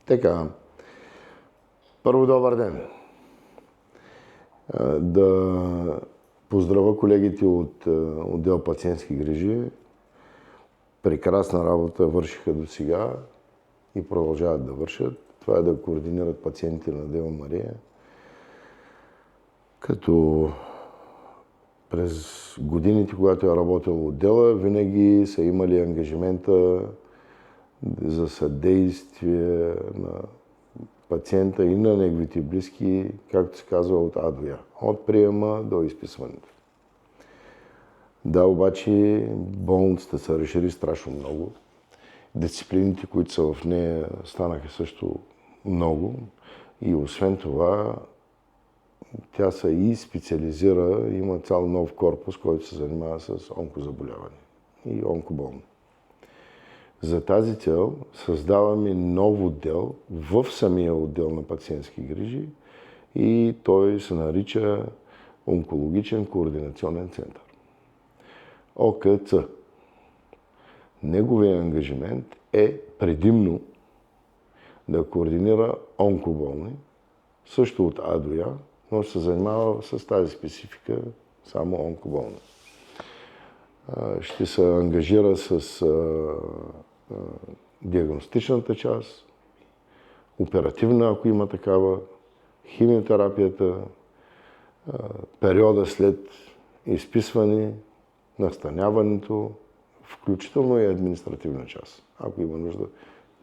Така, първо добър ден. Да поздравя колегите от отдел пациентски грижи. Прекрасна работа вършиха до сега и продължават да вършат. Това е да координират пациентите на Дева Мария. Като през годините, когато е работил отдела, винаги са имали ангажимента за съдействие на пациента и на неговите близки, както се казва, от А до Я. От приема до изписването. Да, обаче болницата се разшири страшно много. Дисциплините, които са в нея, станаха също много. И освен това, тя се и специализира, има цял нов корпус, който се занимава с онкозаболяване и онкоболни. За тази цел създаваме нов отдел в самия отдел на пациентски грижи и той се нарича Онкологичен координационен център. ОКЦ. Неговия ангажимент е предимно да координира онкоболни, също от А до Я, но се занимава с тази специфика само онкоболни. Ще се ангажира с диагностичната част, оперативна, ако има такава, химиотерапията, периода след изписване, настаняването, включително и административна част, ако има нужда.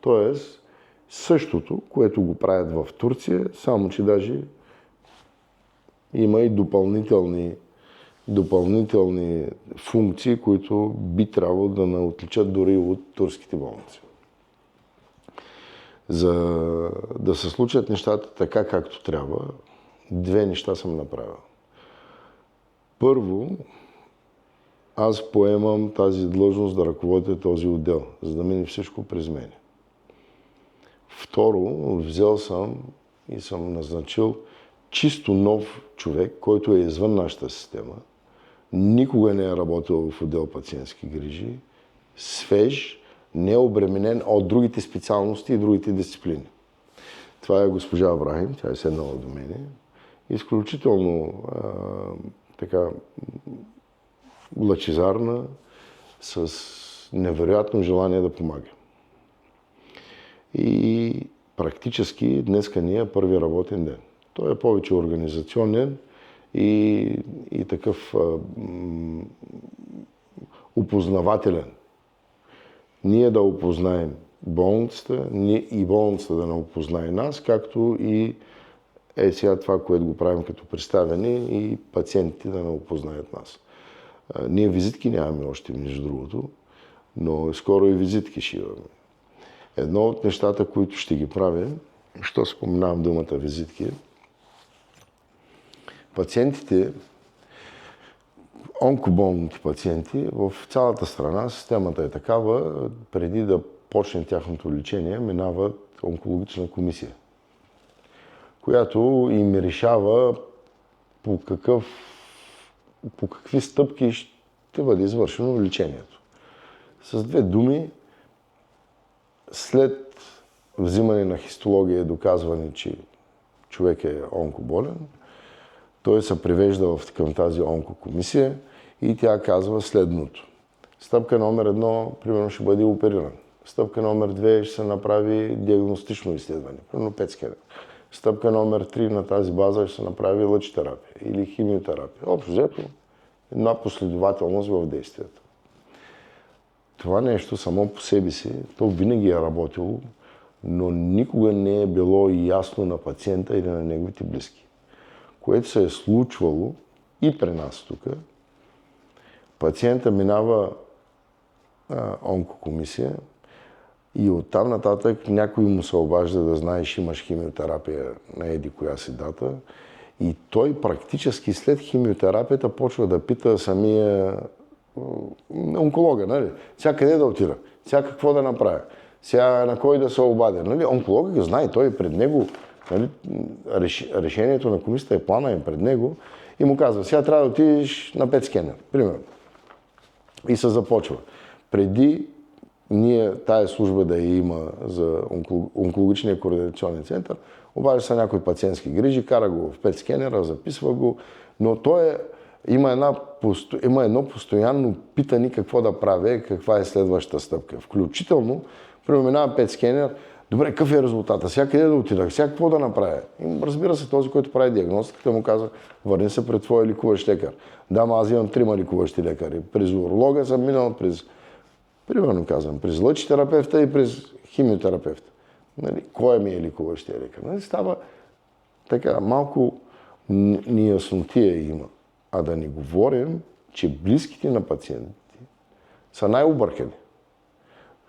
Тоест, същото, което го правят в Турция, само че даже има и допълнителни функции, които би трябвало да не отличат дори от турските болници. За да се случат нещата така, както трябва, две неща съм направил. Първо, аз поемам тази длъжност да ръководя този отдел, за да мине всичко през мен. Второ, взел съм и съм назначил чисто нов човек, който е извън нашата система. Никога не е работил в отдел пациентски грижи, свеж, необременен от другите специалности и другите дисциплини. Това е госпожа Абрахим, тя е седнала до мене. Изключително така лъчезарна, с невероятно желание да помага. И практически днеска ни е първи работен ден. Той е повече организационен и такъв опознавателен. Ние да опознаем болницата, и болницата да не опознае нас, както и сега това, което го правим като представяне и пациентите да не опознаят нас. Ние визитки нямаме още, между другото, но скоро и визитки ще имаме. Едно от нещата, които ще ги правим, що споменавам думата визитки, пациентите, онкоболните пациенти, в цялата страна системата е такава, преди да почне тяхното лечение, минават онкологична комисия, която им решава по какви стъпки ще бъде извършено лечението. С две думи, след взимане на хистология и доказване, че човек е онкоболен, той се привежда към тази онкокомисия и тя казва следното. Стъпка номер 1, примерно, ще бъде опериран. Стъпка номер 2 ще се направи диагностично изследване, примерно PET скенер. Стъпка номер 3 на тази база ще се направи лъчетерапия или химиотерапия. Общо взето, една последователност в действията. Това нещо само по себе си, то винаги е работило, но никога не е било ясно на пациента или на неговите близки. Което се е случвало и при нас тук. Пациента минава онкокомисия и оттам нататък някой му се обажда да знаеш, имаш химиотерапия на еди коя си дата. И той практически след химиотерапията почва да пита самия онколога, нали? Сега къде да отида? Сега какво да направя? Сега на кой да се обадя? Нали? Онкологът го знае, той пред него, нали? Решението на комисията е плана пред него и му казва, сега трябва да отидеш на PET скенер, примерно. И се започва. Преди тая служба да я има за онкологичния координационен център, обажда се някой пациентски грижи, кара го в пет скенера, записва го, но има едно постоянно питане какво да прави, каква е следващата стъпка. Включително, преминава пет скенер, добре, какъв е резултата? Сега къде да отидах? Сега какво да направя? И разбира се, този, който прави диагностиката, му казва, върни се пред твоя лекуващ лекар. Да, аз имам 3 лекуващи лекари. През уролога съм минал, примерно казвам, през лъчетерапевта и през химиотерапевта. Нали? Кой ми е лекуващия лекар? Нали? Става така, малко неяснотия има. А да не говорим, че близките на пациентите са най-объркани.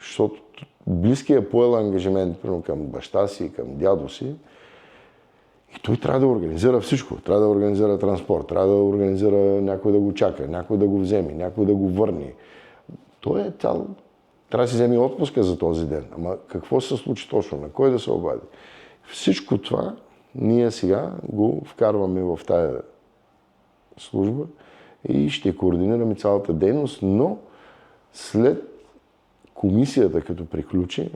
Защото близкият поел ангажимент към баща си, към дядо си и той трябва да организира всичко. Трябва да организира транспорт, трябва да организира някой да го чака, някой да го вземе, някой да го върне. Той трябва да си вземе отпуска за този ден. Ама какво се случи точно? На кой да се обади? Всичко това ние сега го вкарваме в тая служба и ще координираме цялата дейност, но след комисията, като приключи,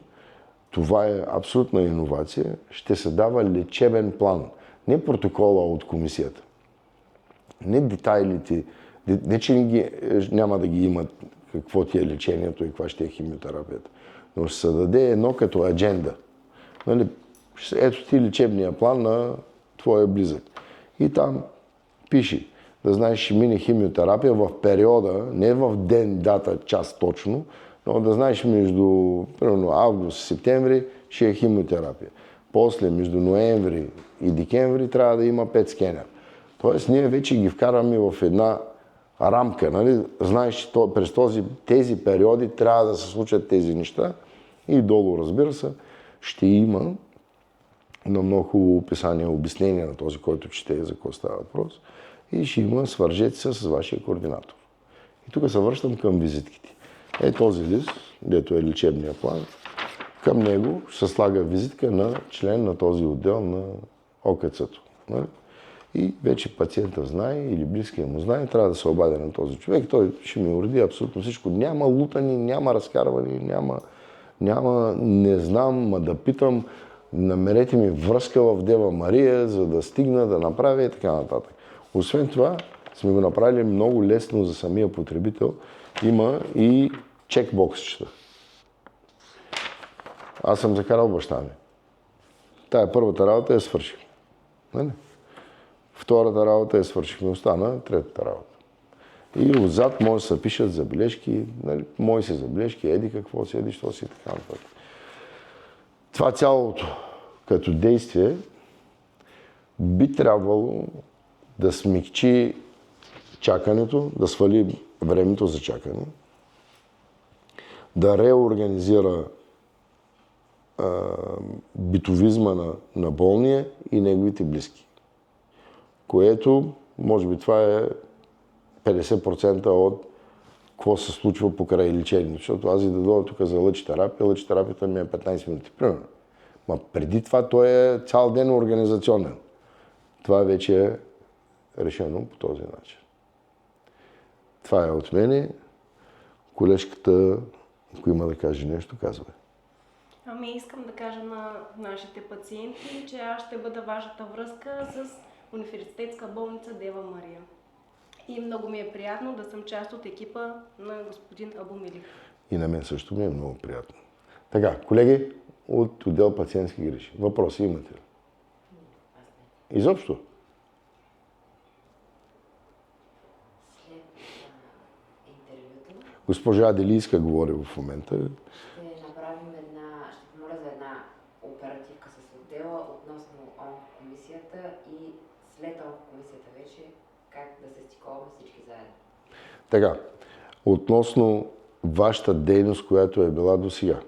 това е абсолютна иновация, ще се дава лечебен план. Не протокола от комисията. Не детайлите, не че няма да ги имат какво ти е лечението и каква ще е химиотерапията. Но ще се даде едно като адженда. Нали, ето ти лечебния план на твоя близък. И там пише, да знаеш, ще мине химиотерапия в периода, не в ден, дата, час точно, но да знаеш между примерно август и септември ще е химиотерапия. После между ноември и декември трябва да има 5 скенера. Тоест ние вече ги вкараме в една рамка. Нали? Знаеш, че през тези периоди трябва да се случат тези неща и долу, разбира се, ще има на много хубаво описание, обяснение на този, който чете за какво става въпрос и ще има свържете се с вашия координатор. И тук се връщам към визитките. Този лист, дето е лечебния план, към него се слага визитка на член на този отдел на ОКЦ-то. И вече пациента знае или близкия му знае, трябва да се обадя на този човек. Той ще ми уреди абсолютно всичко. Няма лутани, няма разкарвани, няма не знам, ма да питам, намерете ми връзка в Дева Мария, за да стигна, да направя и така нататък. Освен това, сме го направили много лесно за самия потребител. Има и чекбоксчета. Аз съм закарал баща ми. Тая първата работа я свърших. Нали? Втората работа я свършихме. Остана третата работа. И отзад може да се пишат забележки, нали? Мои си забележки, еди какво си, еди що си и така нататък. Това цялото като действие би трябвало да смекчи чакането, да свали времето за чакане, да реорганизира битовизма на болния и неговите близки. Което, може би това е 50% от какво се случва покрай лечението. Защото аз и да дойда тук за лъчетерапията ми е 15 минути, примерно. Ма преди това той е цял ден организационен. Това вече е решено по този начин. Това е от мене. Колежката, ако има да каже нещо, казва. Искам да кажа на нашите пациенти, че аз ще бъда вашата връзка с Университетска болница Дева Мария. И много ми е приятно да съм част от екипа на господин Абу Мелих. И на мен също ми е много приятно. Така, колеги от отдел пациентски грижи. Въпроси имате ли? Изобщо? След интервюто Госпожа Аделийска говори в момента. ще направим ще помоля за една оперативка с отдела относно онкокомисията и след онкокомисията вече как да се стиковаме всички заедно. Така, относно вашата дейност, която е била до сега,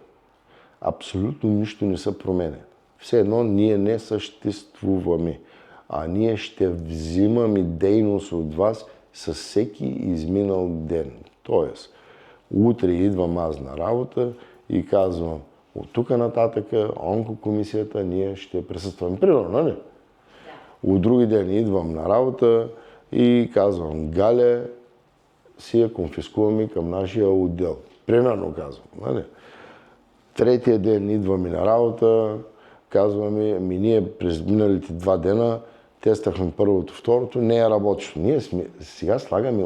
абсолютно нищо не се променя. Все едно ние не съществуваме, а ние ще взимаме дейност от вас със всеки изминал ден. Тоест, утре идвам аз на работа и казвам, от тук нататък онкокомисията ние ще присъстваме. Примерно, нали? Да. От други ден идвам на работа и казвам, Галя си я конфискуваме към нашия отдел. Примерно казвам. Нали? Третия ден идваме на работа, казваме, ние през миналите 2 дена тествахме първото, второто, не е работещо. Ние сега слагаме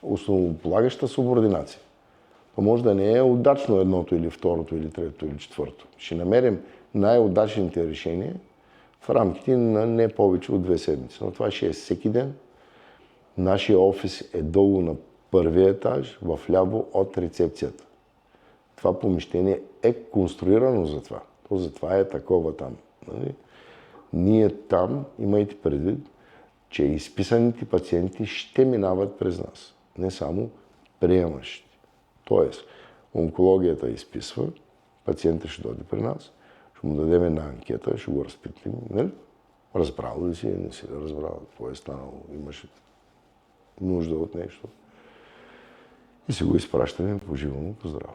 основополагаща субординация. То може да не е удачно едното или второто, или третото, или четвърто. Ще намерим най-удачните решения в рамките на не повече от 2 седмици. Но това ще е всеки ден. Нашия офис е долу на първия етаж, в ляво от рецепцията. Това помещение е конструирано за това. То затова е такова там. Нали? Ние там, имайте предвид, че изписаните пациенти ще минават през нас. Не само приемащите. Тоест, онкологията изписва, пациентът ще дойде при нас, ще му дадем една анкета, ще го разпитим. Нали? Разбрал ли си, не си разбрал, какво е станало, имаш нужда от нещо. И си го изпращаме по живому, по здраво.